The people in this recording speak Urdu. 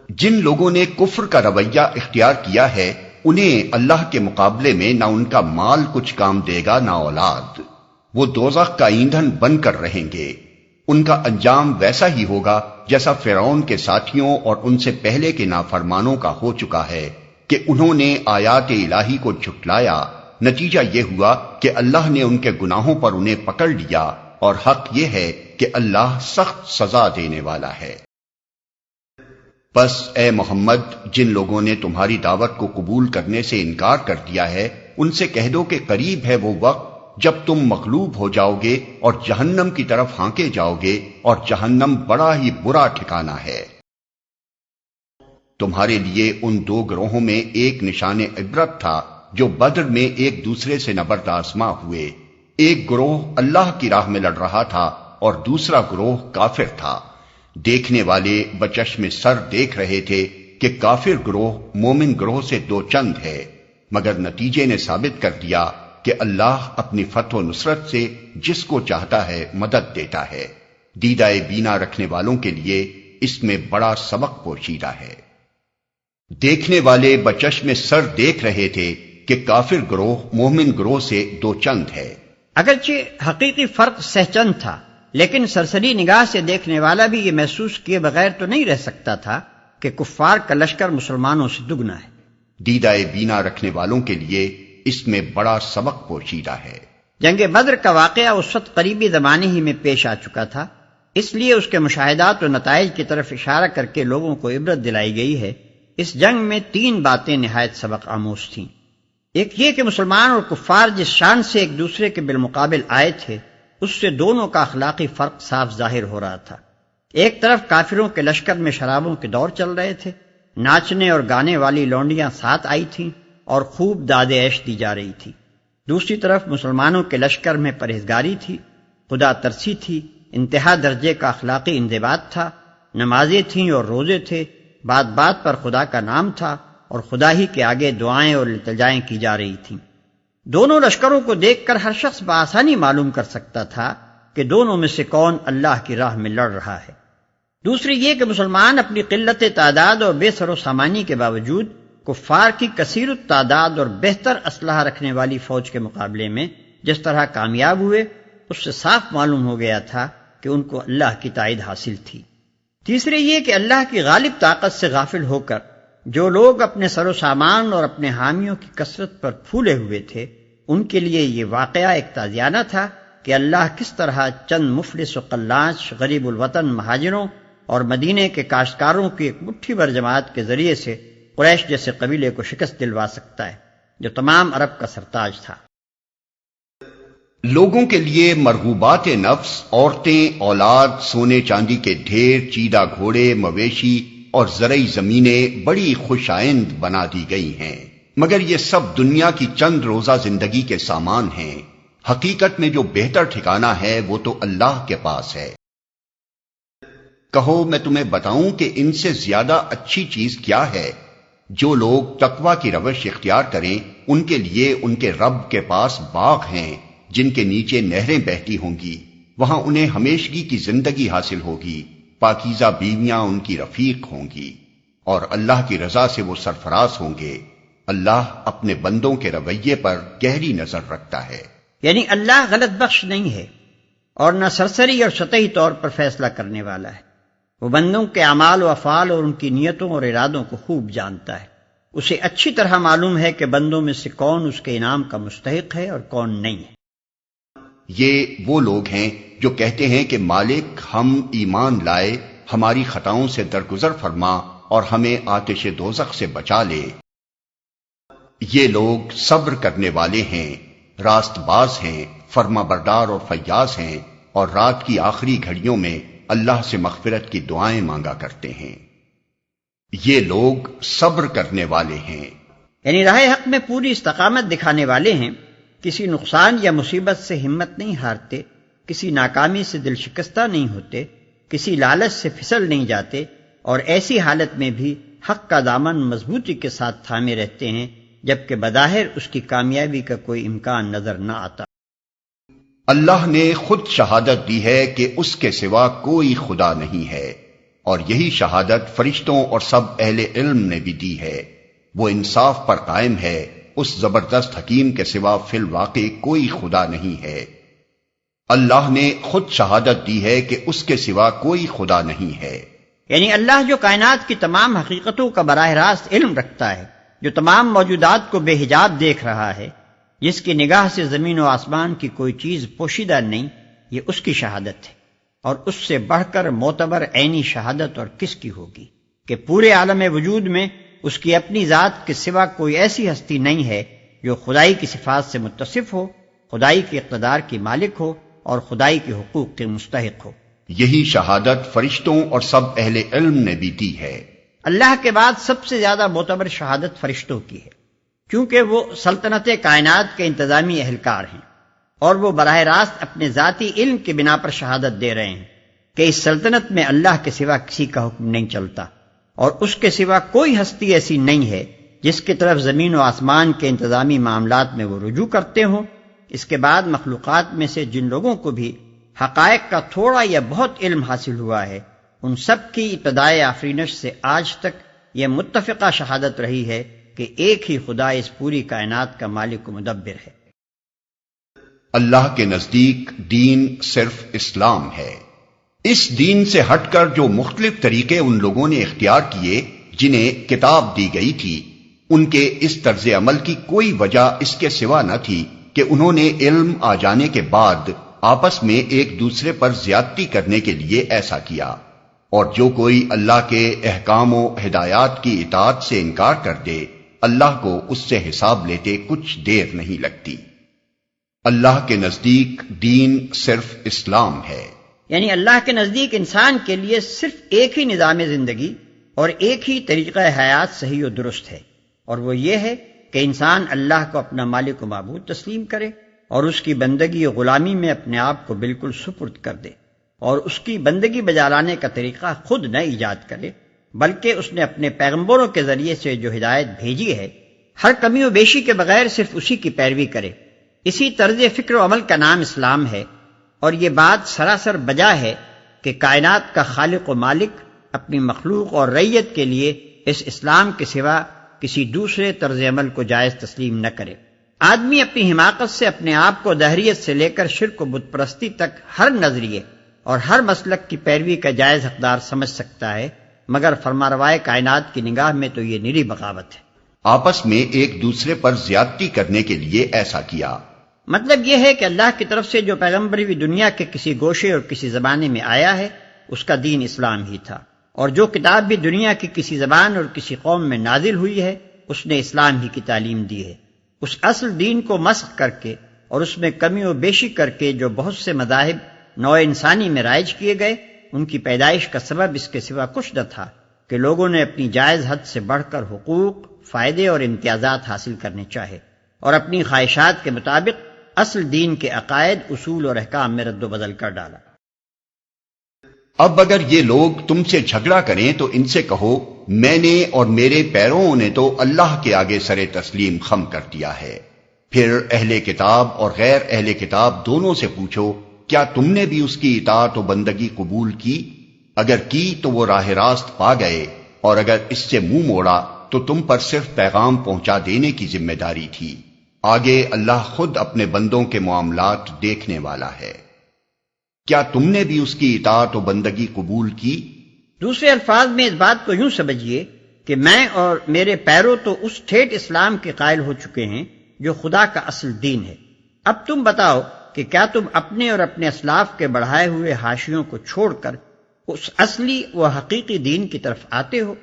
جن لوگوں نے کفر کا رویہ اختیار کیا ہے انہیں اللہ کے مقابلے میں نہ ان کا مال کچھ کام دے گا نہ اولاد، وہ دوزخ کا ایندھن بن کر رہیں گے۔ ان کا انجام ویسا ہی ہوگا جیسا فرعون کے ساتھیوں اور ان سے پہلے کے نافرمانوں کا ہو چکا ہے کہ انہوں نے آیات الہی کو جھٹلایا، نتیجہ یہ ہوا کہ اللہ نے ان کے گناہوں پر انہیں پکڑ لیا، اور حق یہ ہے کہ اللہ سخت سزا دینے والا ہے۔ بس اے محمد، جن لوگوں نے تمہاری دعوت کو قبول کرنے سے انکار کر دیا ہے ان سے کہہ دو کہ قریب ہے وہ وقت جب تم مغلوب ہو جاؤ گے اور جہنم کی طرف ہانکے جاؤ گے، اور جہنم بڑا ہی برا ٹھکانہ ہے۔ تمہارے لیے ان دو گروہوں میں ایک نشان عبرت تھا جو بدر میں ایک دوسرے سے نبرد آزما ہوئے۔ ایک گروہ اللہ کی راہ میں لڑ رہا تھا اور دوسرا گروہ کافر تھا۔ دیکھنے والے بچشم سر دیکھ رہے تھے کہ کافر گروہ مومن گروہ سے دو چند ہے، مگر نتیجے نے ثابت کر دیا کہ اللہ اپنی فتح و نصرت سے جس کو چاہتا ہے مدد دیتا ہے۔ دیدہ بینا رکھنے والوں کے لیے اس میں بڑا سبق پوشیدہ ہے۔ دیکھنے والے بچشم سر دیکھ رہے تھے کہ کافر گروہ مومن گروہ سے دو چند ہے۔ اگرچہ حقیقی فرق سہچند تھا، لیکن سرسری نگاہ سے دیکھنے والا بھی یہ محسوس کیے بغیر تو نہیں رہ سکتا تھا کہ کفار کا لشکر مسلمانوں سے دگنا ہے۔ دیدہ بینا رکھنے والوں کے لیے اس میں بڑا سبق پوشیدہ ہے۔ جنگ بدر کا واقعہ اس وقت قریبی زمانے ہی میں پیش آ چکا تھا، اس لیے اس کے مشاہدات و نتائج کی طرف اشارہ کر کے لوگوں کو عبرت دلائی گئی ہے۔ اس جنگ میں تین باتیں نہایت سبق آموز تھیں۔ ایک یہ کہ مسلمان اور کفار جس شان سے ایک دوسرے کے بالمقابل آئے تھے اس سے دونوں کا اخلاقی فرق صاف ظاہر ہو رہا تھا۔ ایک طرف کافروں کے لشکر میں شرابوں کے دور چل رہے تھے، ناچنے اور گانے والی لونڈیاں ساتھ آئی تھیں اور خوب داد عیش دی جا رہی تھی۔ دوسری طرف مسلمانوں کے لشکر میں پرہیزگاری تھی، خدا ترسی تھی، انتہا درجے کا اخلاقی انضباط تھا، نمازیں تھیں اور روزے تھے، بات بات پر خدا کا نام تھا اور خدا ہی کے آگے دعائیں اور التجائیں کی جا رہی تھیں۔ دونوں لشکروں کو دیکھ کر ہر شخص بآسانی معلوم کر سکتا تھا کہ دونوں میں سے کون اللہ کی راہ میں لڑ رہا ہے۔ دوسری یہ کہ مسلمان اپنی قلت تعداد اور بے سر و سامانی کے باوجود کفار کی کثیر التعداد اور بہتر اسلحہ رکھنے والی فوج کے مقابلے میں جس طرح کامیاب ہوئے، اس سے صاف معلوم ہو گیا تھا کہ ان کو اللہ کی تائید حاصل تھی۔ تیسری یہ کہ اللہ کی غالب طاقت سے غافل ہو کر جو لوگ اپنے سر و سامان اور اپنے حامیوں کی کثرت پر پھولے ہوئے تھے ان کے لیے یہ واقعہ ایک تازیانہ تھا کہ اللہ کس طرح چند مفلس و قلاش غریب الوطن مہاجروں اور مدینے کے کاشتکاروں کی ایک مٹھی بھر جماعت کے ذریعے سے قریش جیسے قبیلے کو شکست دلوا سکتا ہے جو تمام عرب کا سرتاج تھا۔ لوگوں کے لیے مرغوبات نفس، عورتیں، اولاد، سونے چاندی کے ڈھیر، چیدہ گھوڑے، مویشی اور زرعی زمینیں بڑی خوش آئند بنا دی گئی ہیں، مگر یہ سب دنیا کی چند روزہ زندگی کے سامان ہیں۔ حقیقت میں جو بہتر ٹھکانہ ہے وہ تو اللہ کے پاس ہے۔ کہو میں تمہیں بتاؤں کہ ان سے زیادہ اچھی چیز کیا ہے؟ جو لوگ تقویٰ کی روش اختیار کریں ان کے لیے ان کے رب کے پاس باغ ہیں جن کے نیچے نہریں بہتی ہوں گی، وہاں انہیں ہمیشگی کی زندگی حاصل ہوگی، پاکیزہ بیویاں ان کی رفیق ہوں گی، اور اللہ کی رضا سے وہ سرفراز ہوں گے۔ اللہ اپنے بندوں کے رویے پر گہری نظر رکھتا ہے۔ یعنی اللہ غلط بخش نہیں ہے اور نہ سرسری اور سطحی طور پر فیصلہ کرنے والا ہے۔ وہ بندوں کے اعمال و افعال اور ان کی نیتوں اور ارادوں کو خوب جانتا ہے۔ اسے اچھی طرح معلوم ہے کہ بندوں میں سے کون اس کے انعام کا مستحق ہے اور کون نہیں ہے۔ یہ وہ لوگ ہیں جو کہتے ہیں کہ مالک ہم ایمان لائے، ہماری خطاؤں سے درگزر فرما اور ہمیں آتش دوزخ سے بچا لے۔ یہ لوگ صبر کرنے والے ہیں، راست باز ہیں، فرما بردار اور فیاض ہیں، اور رات کی آخری گھڑیوں میں اللہ سے مغفرت کی دعائیں مانگا کرتے ہیں۔ یہ لوگ صبر کرنے والے ہیں، یعنی راہ حق میں پوری استقامت دکھانے والے ہیں، کسی نقصان یا مصیبت سے ہمت نہیں ہارتے، کسی ناکامی سے دل شکستہ نہیں ہوتے، کسی لالچ سے پھسل نہیں جاتے، اور ایسی حالت میں بھی حق کا دامن مضبوطی کے ساتھ تھامے رہتے ہیں جبکہ بظاہر اس کی کامیابی کا کوئی امکان نظر نہ آتا۔ اللہ نے خود شہادت دی ہے کہ اس کے سوا کوئی خدا نہیں ہے، اور یہی شہادت فرشتوں اور سب اہل علم نے بھی دی ہے۔ وہ انصاف پر قائم ہے، اس زبردست حکیم کے سوا فی الواقع کوئی خدا نہیں ہے۔ اللہ نے خود شہادت دی ہے کہ اس کے سوا کوئی خدا نہیں ہے۔ یعنی اللہ جو کائنات کی تمام حقیقتوں کا براہ راست علم رکھتا ہے، جو تمام موجودات کو بے حجاب دیکھ رہا ہے، جس کی نگاہ سے زمین و آسمان کی کوئی چیز پوشیدہ نہیں، یہ اس کی شہادت ہے۔ اور اس سے بڑھ کر معتبر عینی شہادت اور کس کی ہوگی کہ پورے عالم وجود میں اس کی اپنی ذات کے سوا کوئی ایسی ہستی نہیں ہے جو خدائی کی صفات سے متصف ہو، خدائی کے اقتدار کی مالک ہو اور خدائی کے حقوق کے مستحق ہو۔ یہی شہادت فرشتوں اور سب اہل علم نے بھی دی ہے۔ اللہ کے بعد سب سے زیادہ معتبر شہادت فرشتوں کی ہے، کیونکہ وہ سلطنت کائنات کے انتظامی اہلکار ہیں، اور وہ براہ راست اپنے ذاتی علم کی بنا پر شہادت دے رہے ہیں کہ اس سلطنت میں اللہ کے سوا کسی کا حکم نہیں چلتا، اور اس کے سوا کوئی ہستی ایسی نہیں ہے جس کی طرف زمین و آسمان کے انتظامی معاملات میں وہ رجوع کرتے ہوں۔ اس کے بعد مخلوقات میں سے جن لوگوں کو بھی حقائق کا تھوڑا یا بہت علم حاصل ہوا ہے، ان سب کی ابتدائے آفرینش سے آج تک یہ متفقہ شہادت رہی ہے کہ ایک ہی خدا اس پوری کائنات کا مالک و مدبر ہے۔ اللہ کے نزدیک دین صرف اسلام ہے۔ اس دین سے ہٹ کر جو مختلف طریقے ان لوگوں نے اختیار کیے جنہیں کتاب دی گئی تھی، ان کے اس طرز عمل کی کوئی وجہ اس کے سوا نہ تھی کہ انہوں نے علم آ جانے کے بعد آپس میں ایک دوسرے پر زیادتی کرنے کے لیے ایسا کیا، اور جو کوئی اللہ کے احکام و ہدایات کی اطاعت سے انکار کر دے، اللہ کو اس سے حساب لیتے کچھ دیر نہیں لگتی۔ اللہ کے نزدیک دین صرف اسلام ہے، یعنی اللہ کے نزدیک انسان کے لیے صرف ایک ہی نظام زندگی اور ایک ہی طریقہ حیات صحیح و درست ہے، اور وہ یہ ہے کہ انسان اللہ کو اپنا مالک و معبود تسلیم کرے اور اس کی بندگی و غلامی میں اپنے آپ کو بالکل سپرد کر دے، اور اس کی بندگی بجا لانے کا طریقہ خود نہ ایجاد کرے، بلکہ اس نے اپنے پیغمبروں کے ذریعے سے جو ہدایت بھیجی ہے ہر کمی و بیشی کے بغیر صرف اسی کی پیروی کرے۔ اسی طرز فکر و عمل کا نام اسلام ہے، اور یہ بات سراسر بجا ہے کہ کائنات کا خالق و مالک اپنی مخلوق اور رعیت کے لیے اس اسلام کے سوا کسی دوسرے طرز عمل کو جائز تسلیم نہ کرے۔ آدمی اپنی حماقت سے اپنے آپ کو دہریت سے لے کر شرک و بت پرستی تک ہر نظریے اور ہر مسلک کی پیروی کا جائز حقدار سمجھ سکتا ہے، مگر فرمانروائے کائنات کی نگاہ میں تو یہ نری بغاوت ہے۔ آپس میں ایک دوسرے پر زیادتی کرنے کے لیے ایسا کیا۔ مطلب یہ ہے کہ اللہ کی طرف سے جو پیغمبر بھی دنیا کے کسی گوشے اور کسی زمانے میں آیا ہے، اس کا دین اسلام ہی تھا، اور جو کتاب بھی دنیا کی کسی زبان اور کسی قوم میں نازل ہوئی ہے، اس نے اسلام ہی کی تعلیم دی ہے۔ اس اصل دین کو مسخ کر کے اور اس میں کمی و بیشی کر کے جو بہت سے مذاہب نوع انسانی میں رائج کیے گئے، ان کی پیدائش کا سبب اس کے سوا کچھ نہ تھا کہ لوگوں نے اپنی جائز حد سے بڑھ کر حقوق، فائدے اور امتیازات حاصل کرنے چاہے، اور اپنی خواہشات کے مطابق اصل دین کے عقائد، اصول اور احکام میں رد و بدل کر ڈالا۔ اب اگر یہ لوگ تم سے جھگڑا کریں تو ان سے کہو، میں نے اور میرے پیروں نے تو اللہ کے آگے سر تسلیم خم کر دیا ہے۔ پھر اہل کتاب اور غیر اہل کتاب دونوں سے پوچھو، کیا تم نے بھی اس کی اطاعت و بندگی قبول کی؟ اگر کی تو وہ راہ راست پا گئے، اور اگر اس سے منہ موڑا تو تم پر صرف پیغام پہنچا دینے کی ذمہ داری تھی۔ آگے اللہ خود اپنے بندوں کے معاملات دیکھنے والا ہے۔ کیا تم نے بھی اس کی اطاعت و بندگی قبول کی؟ دوسرے الفاظ میں اس بات کو یوں سمجھیے کہ میں اور میرے پیرو تو اس ٹھیٹ اسلام کے قائل ہو چکے ہیں جو خدا کا اصل دین ہے۔ اب تم بتاؤ کہ کیا تم اپنے اور اپنے اسلاف کے بڑھائے ہوئے حاشیوں کو چھوڑ کر اس اصلی و حقیقی دین کی طرف آتے ہو؟